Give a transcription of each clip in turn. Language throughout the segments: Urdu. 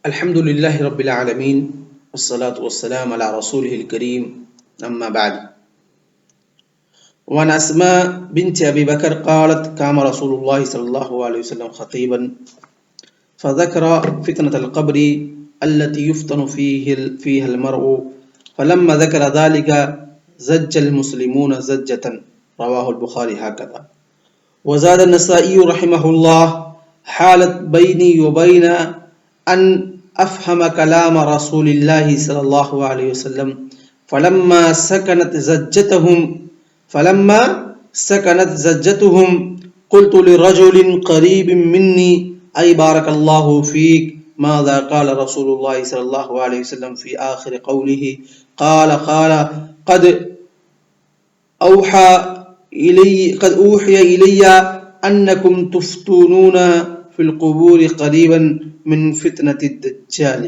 الحمد لله رب العالمين والصلاة والسلام على رسوله الكريم أما بعد. وعن أسماء بنت أبي بكر قالت كان رسول الله صلى الله عليه وسلم خطيبا فذكر فتنة القبر التي يفتن فيها المرء فلما ذكر ذلك زج المسلمون زجة. رواه البخاري هكذا. وزاد النسائي رحمه الله حالت بيني وبين أن أفهم كلام رسول الله صلى الله عليه وسلم فلما سكنت زجتهم قلت لرجل قريب مني أي بارك الله فيك ماذا قال رسول الله صلى الله عليه وسلم في آخر قوله قال قد أوحي إلي أنكم تفتونون في القبور قریبا من فتنة الدجال.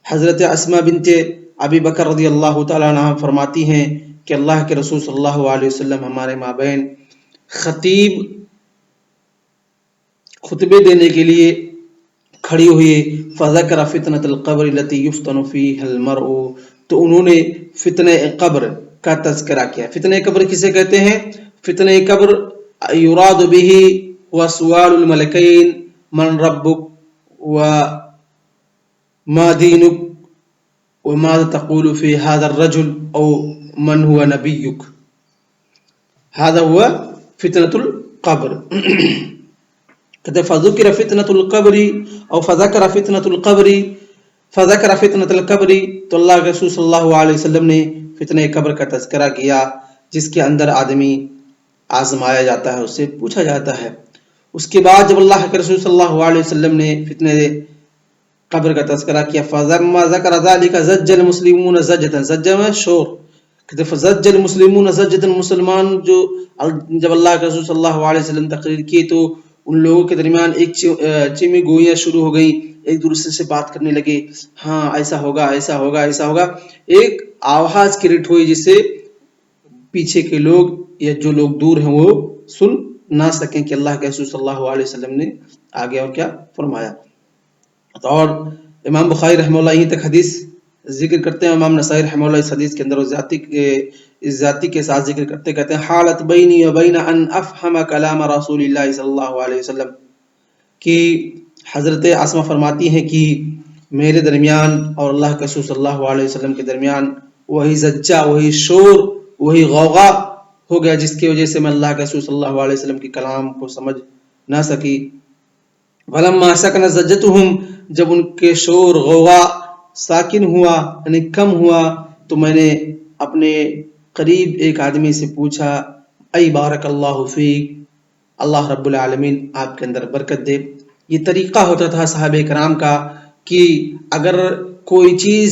حضرت اسماء بنت ابی بکر رضی اللہ تعالیٰ عنہ فرماتی ہیں کہ اللہ کے رسول صلی اللہ علیہ وسلم ہمارے مابین خطیب خطبے دینے کے لیے کھڑی ہوئی. فذکر فتنة القبر التي يفتن فيها المرء، تو انہوں نے فتنہ قبر کا تذکرہ کیا. فتنہ قبر کسے کہتے ہیں؟ فتنہ قبر یراد به وسؤال الملکین من ربک وما دینک وماذا تقول في هذا الرجل او من هو نبیک. هذا هو فتنة القبر. فذكر فتنة القبر او فذكر فتنة القبر تو اللہ کے رسول صلی اللہ علیہ وسلم نے فتنہ قبر کا تذکرہ کیا جس کے اندر آدمی آزمایا جاتا ہے، اس سے پوچھا جاتا ہے. اس کے بعد جب اللہ کے رسول صلی اللہ علیہ وسلم نے فتنہ قبر کا تذکرہ کیا فَذَمَّا ذَكَرَ ذَلِكَ زَجَّ الْمُسْلِمُونَ زَجَّةً. زَجَّ میں شور، فَزَجَّ الْمُسْلِمُونَ زَجَّةً. مسلمان جب اللہ کے رسول صلی اللہ علیہ وسلم تقریر کی تو ان لوگوں کے درمیان ایک چیمی گوئیاں شروع ہو گئیں، ایک دوسرے سے بات کرنے لگے، ہاں ایسا ہوگا ایسا ہوگا ایسا ہوگا. ایک آواز کریٹ ہوئی جس سے پیچھے کے لوگ یا جو لوگ دور ہیں وہ سن نہ سکیں کہ اللہ کے رسول صلی اللہ علیہ وسلم نے آگے اور کیا فرمایا. اور امام بخاری رحمہ اللہ یہیں تک حدیث ذکر کرتے ہیں. امام نسائی رحمہ اللہ اس حدیث کے اندر ذاتی کے ساتھ ذکر کرتے کہتے ہیں حالت بینی و بین ان افہم کلام رسول اللہ صلی اللہ علیہ وسلم، کہ حضرت اسماء فرماتی ہیں کہ میرے درمیان اور اللہ کے رسول صلی اللہ علیہ وسلم کے درمیان وہی زجہ، وہی شور، وہی غوغا ہو گیا جس کی وجہ سے میں اللہ کے رسول صلی اللہ علیہ وسلم کے کلام کو سمجھ نہ سکی. فلما سکنت زجتهم، جب ان کے شور غوغا ساکن ہوا یعنی کم ہوا تو میں نے اپنے قریب ایک آدمی سے پوچھا ای بارک اللہ فیک، اللہ رب العالمین آپ کے اندر برکت دے. یہ طریقہ ہوتا تھا صحابہ کرام کا کہ اگر کوئی چیز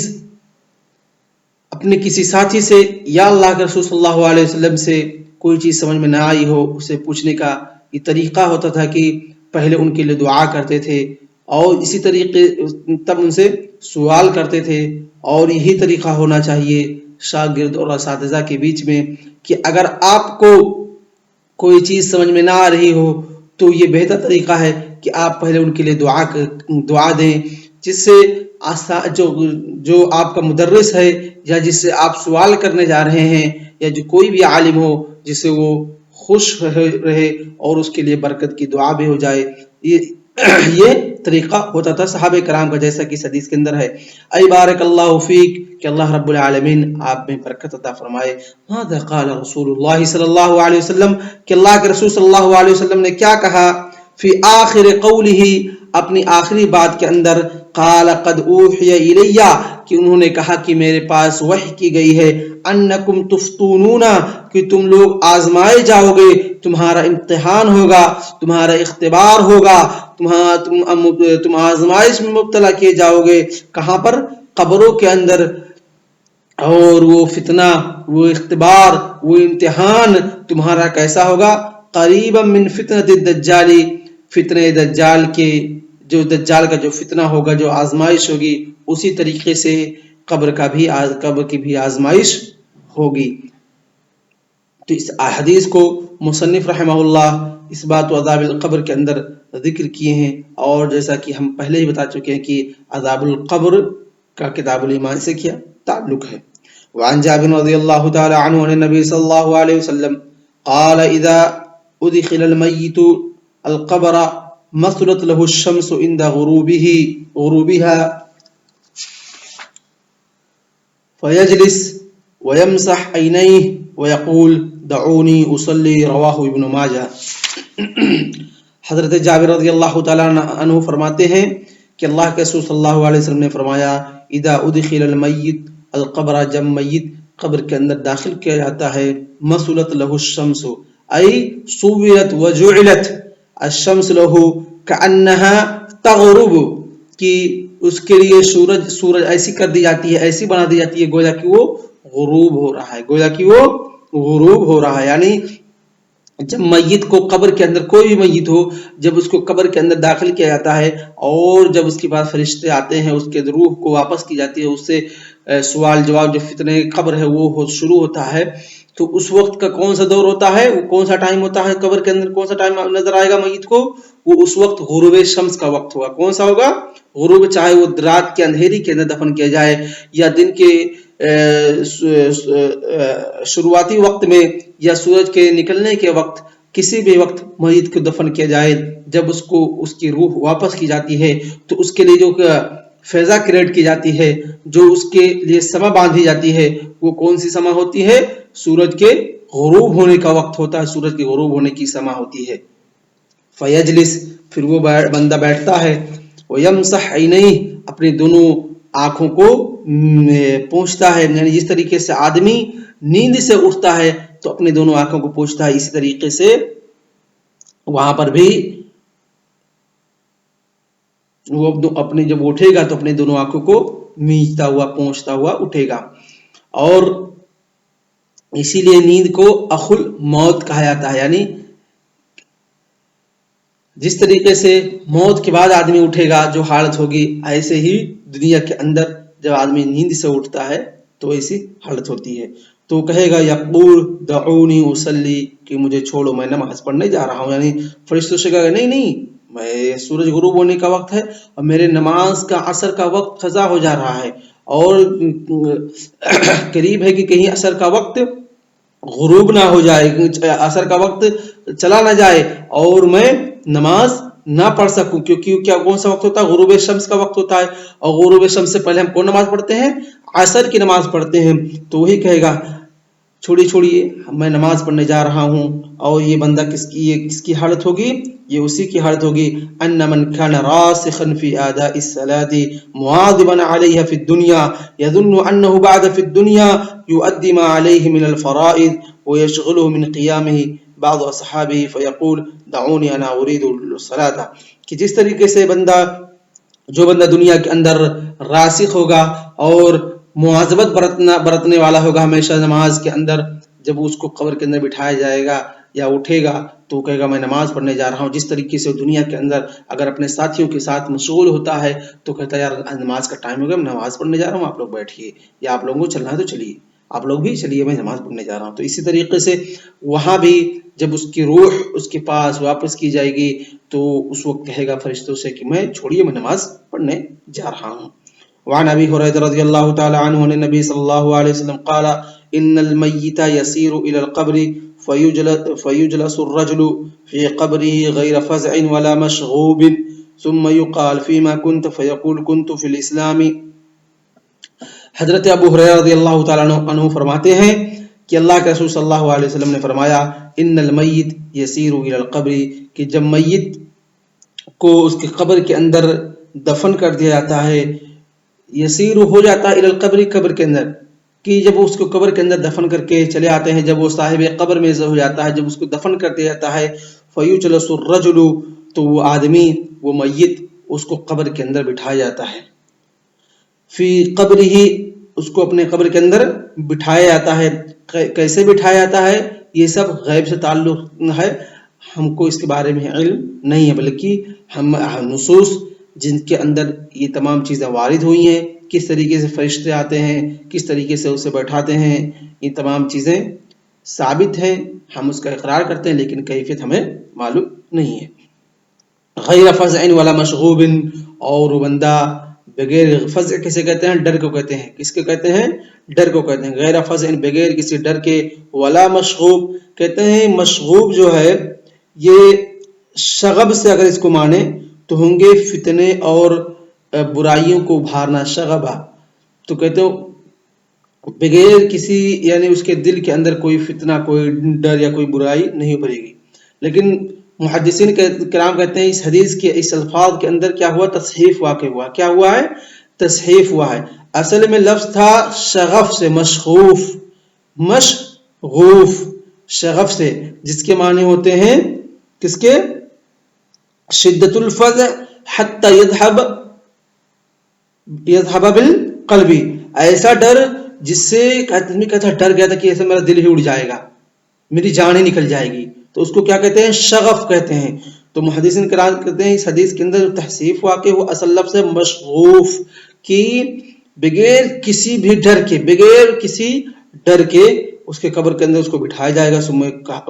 اپنے کسی ساتھی سے یا اللہ کے رسول صلی اللہ علیہ وسلم سے کوئی چیز سمجھ میں نہ آئی ہو، اسے پوچھنے کا یہ طریقہ ہوتا تھا کہ پہلے ان کے لیے دعا کرتے تھے اور اسی طریقے تب ان سے سوال کرتے تھے. اور یہی طریقہ ہونا چاہیے شاگرد اور اساتذہ کے بیچ میں کہ اگر آپ کو کوئی چیز سمجھ میں نہ آ رہی ہو تو یہ بہتر طریقہ ہے کہ آپ پہلے ان کے لیے دعا دیں، جس سے جو آپ کا مدرس ہے یا جس سے آپ سوال کرنے جا رہے ہیں یا جو کوئی بھی عالم ہو جس سے وہ خوش رہے اور اس کے لیے برکت کی دعا بھی ہو جائے. یہ طریقہ ہوتا تھا صحابہ کرام کا، جیسا کہ اس حدیث کے اندر ہے ای بارک اللہ فیک، کہ اللہ رب العالمین آپ میں برکت عطا فرمائے. ماذا قال رسول اللہ صلی اللہ علیہ وسلم، کہ اللہ کے رسول صلی اللہ علیہ وسلم نے کیا کہا فی آخر قولہ، اپنی آخری بات کے اندر قال قد اوحی الی، کہ انہوں نے کہا کہ میرے پاس وحی کی گئی ہے انکم تفتونون، کہ تم لوگ آزمائے جاؤ گے، تمہارا امتحان ہوگا، تمہارا اختبار ہوگا، تم آزمائش میں مبتلا کیے جاؤ گے. کہاں پر؟ قبروں کے اندر. اور وہ فتنہ، وہ اختبار، وہ امتحان تمہارا کیسا ہوگا؟ قریبا من فتنۃ الدجال، فتنہ دجال کے جو دجال کا جو فتنہ ہوگا، جو آزمائش ہوگی، اسی طریقے سے قبر کی بھی آزمائش ہوگی. تو اس حدیث کو مصنف رحمہ اللہ اس بات و عذاب القبر کے اندر ذکر کیے ہیں، اور جیسا کہ ہم پہلے ہی بتا چکے ہیں کہ عذاب القبر کا کتاب الایمان سے کیا تعلق ہے۔ وعن جابر رضی اللہ تعالی عنہ عن النبی صلی اللہ علیہ وسلم قال اذا ادخل المیت القبر مثلت له الشمس عند غروبها فيجلس ويمسح عينيه ويقول دعوني اصلي رواہ ابن ماجہ۔ حضرت جابر رضی اللہ تعالیٰ عنہ فرماتے ہیں کہ اللہ کے رسول صلی اللہ علیہ وسلم نے فرمایا اذا ادخل المیت القبر، جب میت قبر کے اندر داخل کیا جاتا ہے، مثلت له الشمس ای صورت وجعلت الشمس له كأنها تغرب، کہ اس کے لیے سورج ایسی کر دی جاتی ہے، ایسی بنا دی جاتی ہے گویا کہ وہ غروب ہو رہا ہے، گویا کہ وہ غروب ہو رہا ہے۔ یعنی جب میت کو قبر کے اندر، کوئی بھی میت ہو، جب اس کو قبر کے اندر داخل کیا جاتا ہے اور جب اس کے پاس فرشتے آتے ہیں، اس کے روح کو واپس کی جاتی ہے، اس سے سوال جواب جو فتنہ قبر ہے وہ شروع ہوتا ہے، تو اس وقت کا کون سا دور ہوتا ہے، وہ کون سا ٹائم ہوتا ہے قبر کے اندر، کون سا ٹائم نظر آئے گا میت کو، وہ اس وقت غروب شمس کا وقت ہوگا۔ کون سا ہوگا؟ غروب، چاہے وہ رات کے اندھیری کے اندر دفن کیا جائے یا دن کے شروعاتی وقت میں یا سورج کے نکلنے کے وقت، کسی بھی وقت میت کو دفن کیا جائے، جب اس کو اس کی روح واپس کی جاتی ہے تو اس کے لیے جو فیضا کریٹ کی جاتی ہے، جو اس کے لیے سما باندھی جاتی ہے، وہ کون سی سما ہوتی ہے؟ سورج کے غروب ہونے کا وقت ہوتا ہے، سورج کے غروب ہونے کی سما ہوتی ہے۔ فیجلس، پھر وہ بندہ بیٹھتا ہے، ویمسح عینیہ، اپنے دونوں آنکھوں کو پوچھتا ہے، یعنی جس طریقے سے آدمی نیند سے اٹھتا ہے تو اپنے دونوں آنکھوں کو پوچھتا ہے، اسی طریقے سے وہاں پر بھی وہ اپنے جب اٹھے گا تو اپنے دونوں آنکھوں کو مینچتا ہوا پوچھتا ہوا اٹھے گا۔ اور اسی لیے نیند کو اخل موت کہا جاتا ہے، یعنی جس طریقے سے موت کے بعد آدمی اٹھے گا جو حالت ہوگی، ایسے ہی دنیا کے اندر جب آدمی نیند سے اٹھتا ہے تو ایسی حالت ہوتی ہے۔ تو کہے گا یقول دعونی اصلی، کہ مجھے چھوڑو میں نماز پڑھنے جا رہا ہوں، یعنی فرشتوں سے کہے گا نہیں نہیں، میں سورج غروب ہونے کا وقت ہے اور میرے نماز کا عصر کا وقت قضا ہو جا رہا ہے، اور قریب ہے کہ کہیں عصر کا وقت غروب نہ ہو جائے، عصر کا وقت چلا نہ جائے اور میں نماز نہ پڑھ سکوں، کیونکہ کیا کون سا وقت ہوتا ہے؟ غروب شمس کا وقت ہوتا ہے، اور غروب شمس سے پہلے ہم کون نماز پڑھتے ہیں؟ عصر کی نماز پڑھتے ہیں۔ تو وہی کہے گا چھوڑیے میں نماز پڑھنے جا رہا ہوں۔ اور یہ بندہ کس کی حالت ہوگی؟ یہ اسی کی حالت ہوگی ان من كان راسخا في اداء الصلاه مواظبا عليها في الدنيا يظن انه بعد في الدنيا يؤدي ما عليه من الفرائض ويشغله من قيامه بعض اصحابه فيقول دعوني انا اريد الصلاه، کہ جس طریقے سے جو بندہ دنیا کے اندر راسخ ہوگا اور مواظبت برتنے والا ہوگا ہمیشہ نماز کے اندر، جب اس کو قبر کے اندر بٹھایا جائے گا یا اٹھے گا تو کہے گا میں نماز پڑھنے جا رہا ہوں۔ جس طریقے سے دنیا کے اندر اگر اپنے ساتھیوں کے ساتھ مشغول ہوتا ہے تو کہتا ہے یار نماز کا ٹائم ہو گیا، میں نماز پڑھنے جا رہا ہوں، آپ لوگ بیٹھیے، یا آپ لوگوں کو چلنا ہے تو چلیے، آپ لوگ بھی چلیے، میں نماز پڑھنے جا رہا ہوں۔ تو اسی طریقے سے وہاں بھی جب اس کی روح اس کے پاس واپس کی جائے گی تو اس وقت کہے گا فرشتوں سے کہ میں چھوڑیے، میں نماز پڑھنے جا رہا ہوں۔ وعن ابي هريره رضي الله تعالى عنه عن النبي صلى الله عليه وسلم قال ان الميت يسير الى القبر فيجلس الرجل في قبره غير فزع ولا مشغوب ثم يقال فيما كنت فيقول كنت في الاسلام۔ حضرت ابو ہریرہ رضی اللہ تعالیٰ عنہ فرماتے ہیں کہ اللہ کے رسول صلی اللہ علیہ وسلم نے فرمایا ان المیت یسیر الی القبر، کہ جب میت کو اس کی قبر کے اندر دفن کر دیا جاتا ہے، یسیر ہو جاتا ہے الی القبر، قبر کے اندر، کہ جب اس کو قبر کے اندر دفن کر کے چلے آتے ہیں، جب وہ صاحب قبر میں ہو جاتا ہے، جب اس کو دفن کر دیا جاتا ہے، فیجلس الرجل، تو وہ آدمی، وہ میت، اس کو قبر کے اندر بٹھایا جاتا ہے، فی قبرہ، اس کو اپنے قبر کے اندر بٹھایا جاتا ہے۔ کیسے بٹھایا جاتا ہے؟ یہ سب غیب سے تعلق ہے، ہم کو اس کے بارے میں علم نہیں ہے، بلکہ ہم نصوص جن کے اندر یہ تمام چیزیں وارد ہوئی ہیں، کس طریقے سے فرشتے آتے ہیں، کس طریقے سے اسے بیٹھاتے ہیں، یہ تمام چیزیں ثابت ہے، ہم اس کا اقرار کرتے ہیں، لیکن کیفیت ہمیں معلوم نہیں ہے۔ غیر فزع ولا مشغوب، اور وہ بندہ بغیر فزع کسے کہتے ہیں؟ ڈر کو کہتے ہیں۔ کس کو کہتے ہیں؟ ڈر کو کہتے ہیں۔ غیر فزع بغیر کسی ڈر کے، ولا مشغوب کہتے ہیں مشغوب جو ہے یہ شغب سے اگر اس کو مانے تو ہوں گے فتنے اور برائیوں کو ابھارنا، شغبہ تو کہتے ہو بغیر کسی یعنی اس کے دل کے اندر کوئی فتنہ، کوئی ڈر یا کوئی برائی نہیں ابھرے گی۔ لیکن محدثین کرام کہتے ہیں اس حدیث کے اس الفاظ کے اندر کیا ہوا؟ تصحیف واقع ہوا۔ کیا ہوا ہے؟ تصحیف ہوا ہے۔ اصل میں لفظ تھا شغف سے، مشغوف، مشغوف شغف سے، جس کے معنی ہوتے ہیں کس کے؟ شدت الفزع حتی یذهب بالقلب، ایسا ڈر جس سے آدمی کہتا ڈر گیا تھا کہ ایسا میرا دل ہی اڑ جائے گا، میری جان ہی نکل جائے گی، تو اس کو کیا کہتے ہیں؟ شغف کہتے ہیں۔ تو محدثین کرام کہتے ہیں اس حدیث کے اندر جو تحصیف واقع وہ اصل لفظ ہے مشغوف، کی بغیر کسی بھی ڈر کے، بغیر کسی ڈر کے اس کے قبر کے اندر اس کو بٹھایا جائے گا، ثم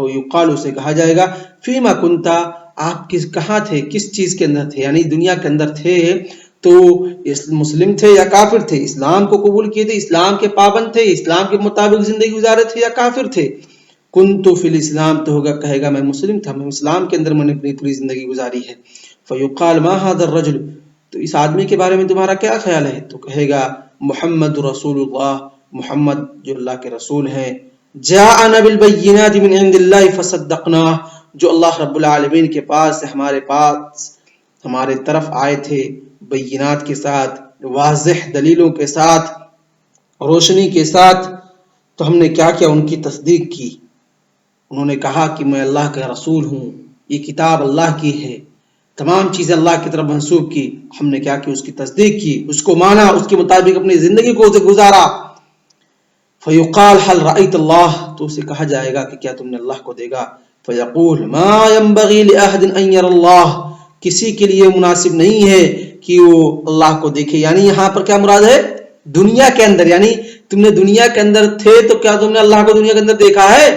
یقال، اسے کہا جائے گا فیما کنتا، آپ کہاں تھے، کس چیز کے اندر تھے، یعنی دنیا کے اندر تھے تو مسلم تھے یا کافر تھے، اسلام کو قبول کیے تھے، اسلام کے پابند تھے، اسلام کے مطابق زندگی گزارے تھے یا کافر تھے؟ کنتو فی الاسلام، تو ہوگا کہے گا میں مسلم تھا، میں اسلام کے اندر میں نے اپنی پوری زندگی گزاری ہے۔ فیقال ما هذا الرجل، تو اس آدمی کے بارے میں تمہارا کیا خیال ہے؟ تو کہے گا محمد رسول اللہ، محمد جو اللہ کے رسول ہیں، جاءنا بالبینات من عند اللہ فصدقناہ، جو اللہ رب العالمین کے پاس سے ہمارے طرف آئے تھے بینات کے ساتھ، واضح دلیلوں کے ساتھ، روشنی کے ساتھ، تو ہم نے کیا کیا؟ ان کی تصدیق کی۔ انہوں نے کہا کہ میں اللہ کا رسول ہوں، یہ کتاب اللہ کی ہے، تمام چیزیں اللہ کی طرف منسوب کی، ہم نے کیا کی؟ اس کی تصدیق کی، اس کو مانا، اس کے مطابق اپنی زندگی کو گزارا۔ فیقال هل رأیت اللہ، تو اسے کہا جائے گا کہ کیا تم نے اللہ کو دیکھا؟ فیقول ما ينبغي لأحد ان ير اللہ، کسی کے لیے مناسب نہیں ہے کہ وہ اللہ کو دیکھے۔ یعنی یہاں پر کیا مراد ہے؟ دنیا کے اندر، یعنی تم نے دنیا کے اندر تھے تو کیا تم نے اللہ کو دنیا کے اندر دیکھا ہے؟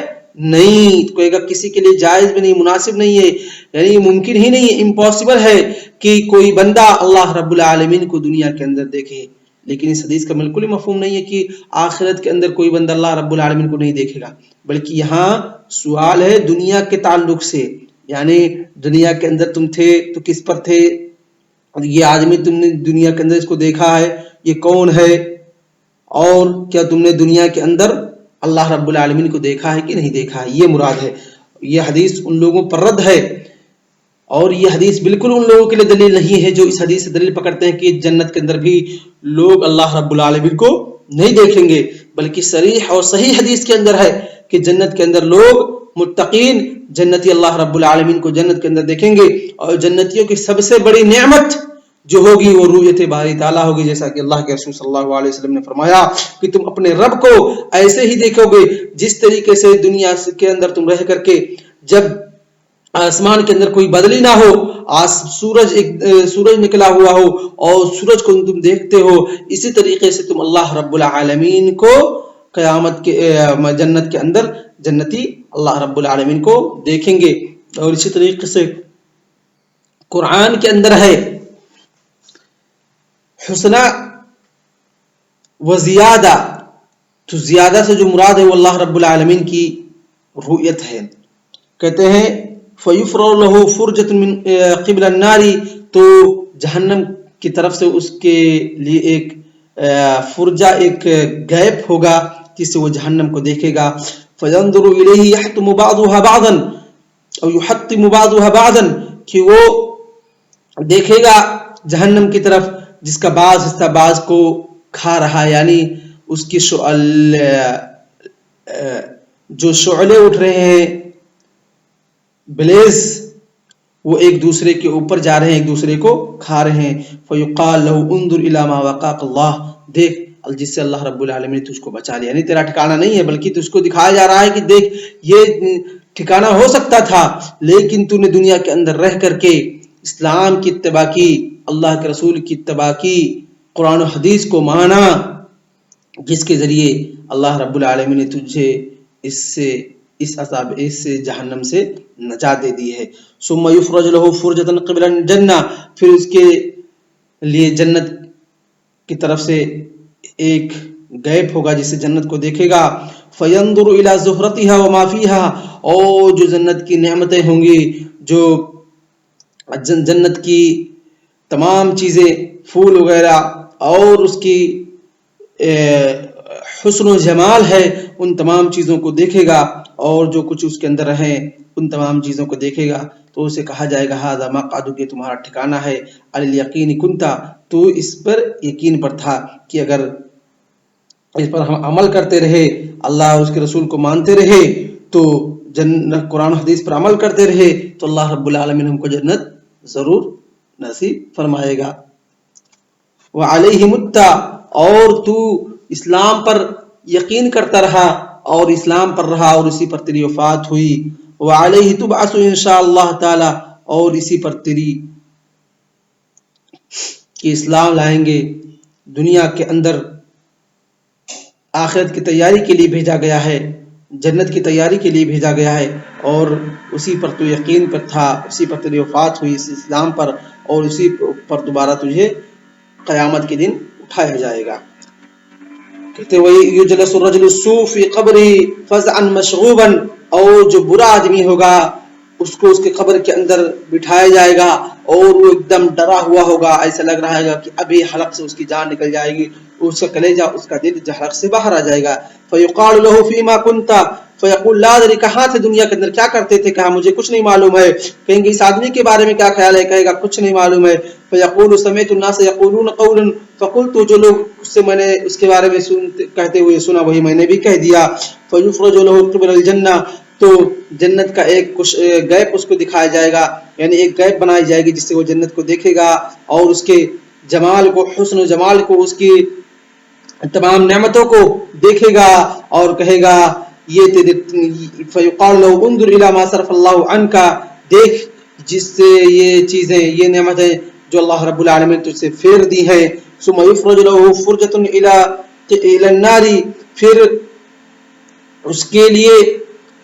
نہیں، تو کہے گا کسی کے لیے جائز بھی نہیں، مناسب نہیں ہے، یعنی ممکن ہی نہیں ہے، امپاسبل ہے کہ کوئی بندہ اللہ رب العالمین کو دنیا کے اندر دیکھے۔ لیکن اس حدیث کا بالکل ہی مفہوم نہیں ہے کہ آخرت کے اندر کوئی بندہ اللہ رب العالمین کو نہیں دیکھے گا، بلکہ یہاں سوال ہے دنیا کے تعلق سے، یعنی دنیا کے اندر تم تھے تو کس پر تھے؟ یہ آدمی تم نے دنیا کے اندر اس کو دیکھا ہے، یہ کون ہے؟ اور کیا تم نے دنیا کے اندر اللہ رب العالمین کو دیکھا ہے کہ نہیں دیکھا ہے؟ یہ مراد ہے۔ یہ حدیث ان لوگوں پر رد ہے، اور یہ حدیث بالکل ان لوگوں کے لیے دلیل نہیں ہے جو اس حدیث سے دلیل پکڑتے ہیں کہ جنت کے اندر بھی لوگ اللہ رب العالمین کو نہیں دیکھیں گے، بلکہ صریح اور صحیح حدیث کے اندر ہے کہ جنت کے اندر لوگ متقین جنتی اللہ رب العالمین کو جنت کے اندر دیکھیں گے، اور جنتیوں کی سب سے بڑی نعمت جو ہوگی وہ رؤیت باری تعالیٰ ہوگی، جیسا کہ اللہ کے رسول صلی اللہ علیہ وسلم نے فرمایا کہ تم اپنے رب کو ایسے ہی دیکھو گے جس طریقے سے دنیا کے اندر تم رہ کر کے جب آسمان کے اندر کوئی بدلی نہ ہو، سورج نکلا ہوا ہو اور سورج کو تم دیکھتے ہو، اسی طریقے سے تم اللہ رب العالمین کو قیامت کے جنت کے اندر جنتی اللہ رب العالمین کو دیکھیں گے۔ اور اسی طریقے سے قرآن کے اندر ہے حسنہ و زیادہ، تو زیادہ سے جو مراد ہے وہ اللہ رب العالمین کی رؤیت ہے۔ کہتے ہیں فَيُفْرَرُ لَهُ فُرْجَةٌ مِّن قِبْلَ النَّارِ، تو جہنم کی طرف سے اس کے لیے ایک فرجہ، ایک گیپ ہوگا جس سے وہ جہنم کو دیکھے گا۔ فَيَنظُرُ إِلَيْهِ يَحْتُمُ بَعْضُهَا بَعْضًا أَوْ يُحَطِّمُ بَعْضُهَا بَعْضًا، کہ وہ دیکھے گا جہنم کی طرف جس کا بعض حصہ بعض کو کھا رہا ہے، یعنی اس کی جو شعلے اٹھ رہے ہیں، بلیز، وہ ایک دوسرے کے اوپر جا رہے ہیں، ایک دوسرے کو کھا رہے ہیں۔ فیقال لہ انظر الی ما وقاک اللہ، دیکھ جس سے اللہ رب العالمین نے تجھ کو بچا لیا، یعنی تیرا ٹھکانہ نہیں ہے بلکہ تجھ کو دکھایا جا رہا ہے کہ دیکھ یہ ٹھکانہ ہو سکتا تھا، لیکن تو نے دنیا کے اندر رہ کر کے اسلام کی اتباع کی، اللہ کے رسول کی اتباع کی، قرآن و حدیث کو مانا، جس کے ذریعے اللہ رب العالمین نے تجھے اس عذاب اس سے جہنم سے نجات دے دی ہے. ثم یفرج له فرجة قبل الجنہ، پھر اس کے لیے جنت کی طرف سے ایک گیپ ہوگا جس سے جنت کو دیکھے گا. فینظر الی زہرتها وما فیها، اور جو جنت کی نعمتیں ہوں گی، جو جنت کی تمام چیزیں، پھول وغیرہ اور اس کی حسن و جمال ہے، ان تمام چیزوں کو دیکھے گا، اور جو کچھ اس کے اندر ہیں ان تمام چیزوں کو دیکھے گا. تو اسے کہا جائے گا ھذا مقعدک، یہ تمہارا ٹھکانہ ہے. علی الیقین کنتا، تو اس پر یقین پر تھا کہ اگر اس پر ہم عمل کرتے رہے، اللہ اور اس کے رسول کو مانتے رہے، تو قرآن و حدیث پر عمل کرتے رہے، تو اللہ رب العالمین ہم کو جنت ضرور نصیب فرمائے گا. وعلیہ متّا، اور تو اسلام پر یقین کرتا رہا اور اسلام پر رہا اور اسی پر تیری وفات ہوئی. وعلیہ تبعث انشاء اللہ تعالی، اور اسی پر تیری کہ اسلام لائیں گے دنیا کے اندر، آخرت کی تیاری کے لیے بھیجا گیا ہے، جنت کی تیاری کے لیے بھیجا گیا ہے، اور اسی پر تو یقین پر تھا، اسی پر تیری وفات ہوئی اس اسلام پر، اور اسی پر دوبارہ تجھے قیامت کے دن اٹھایا جائے گا. کہتے وہی یجلس الرجل السوء فی قبرہ فزعا مشغوبا، اور جو برا آدمی ہوگا اس کو اس کے قبر کے اندر بٹھایا جائے گا، اور وہ ایک دم ڈرا ہوا ہوگا، ایسا لگ رہا ہے کہ ابھی حلق سے اس کی جان نکل جائے گی، اس کا کلیجہ اس کا دل حلق سے باہر آ جائے گا. فیقال له فیما کنت، فیقول لا ادری، کہاں تھے دنیا کے اندر، کیا کرتے تھے، کہا مجھے کچھ نہیں معلوم ہے. کہیں گے اس آدمی کے بارے میں کیا خیال ہے، کہے گا کچھ نہیں معلوم ہے. فیقول سمعت الناس یقولون قولا فقلت، جو لوگ اس سے میں نے اس کے بارے میں کہتے ہوئے سنا وہی میں نے بھی کہہ دیا. فیفرج له قبل الجنہ، تو جنت کا ایک گیپ اس کو دکھایا جائے گا، یعنی ایک گیپ بنائی جائے گی جس سے وہ جنت کو دیکھے گا اور اس کے جمال کو، حسن و جمال کو، اس کی تمام نعمتوں کو دیکھے گا اور کہے گا یہ تیرے. فیقال له انظر الی ما صرف اللہ عنک، دیکھ جس سے یہ چیزیں، یہ نعمتیں جو اللہ رب العالمین تجھ سے پھیر دی ہیں. ثم یفرج له فرجة الی النار، پھر اس کے لیے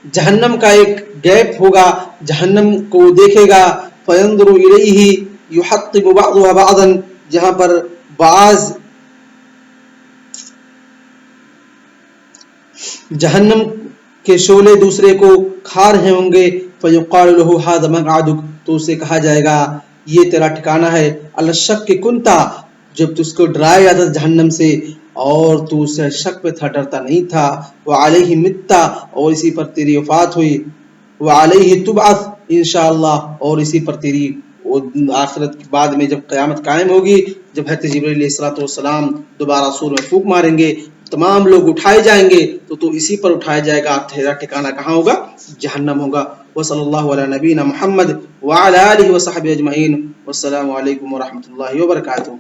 جہنم کا ایک گیپ ہوگا، جہنم کو دیکھے گا. فینظر الیہ یحطب بعضها بعضا، جہاں پر بعض جہنم کے شعلے دوسرے کو کھا رہے ہوں گے. فیقال له ھذا مقعدک، تو اسے کہا جائے گا یہ تیرا ٹھکانہ ہے. الشک کنتا، جب تو اس کو ڈرایا جاتا جہنم سے اور تو اسے شک پہ تھا، ڈرتا نہیں تھا. وعلیہ متا، اور اسی پر تیری وفات ہوئی. وعلیہ تبعث انشاءاللہ، اور اسی پر تیری آخرت کے بعد میں جب قیامت قائم ہوگی، جب حضرت جبرائیل علیہ السلام دوبارہ سور میں پھونک ماریں گے، تمام لوگ اٹھائے جائیں گے، تو اسی پر اٹھایا جائے گا. تیرا ٹھکانہ کہاں ہوگا؟ جہنم ہوگا. وصلی اللہ علی نبینا محمد وعلی آلہ وصحبہ اجمعین. والسلام علیکم ورحمۃ اللہ وبرکاتہ.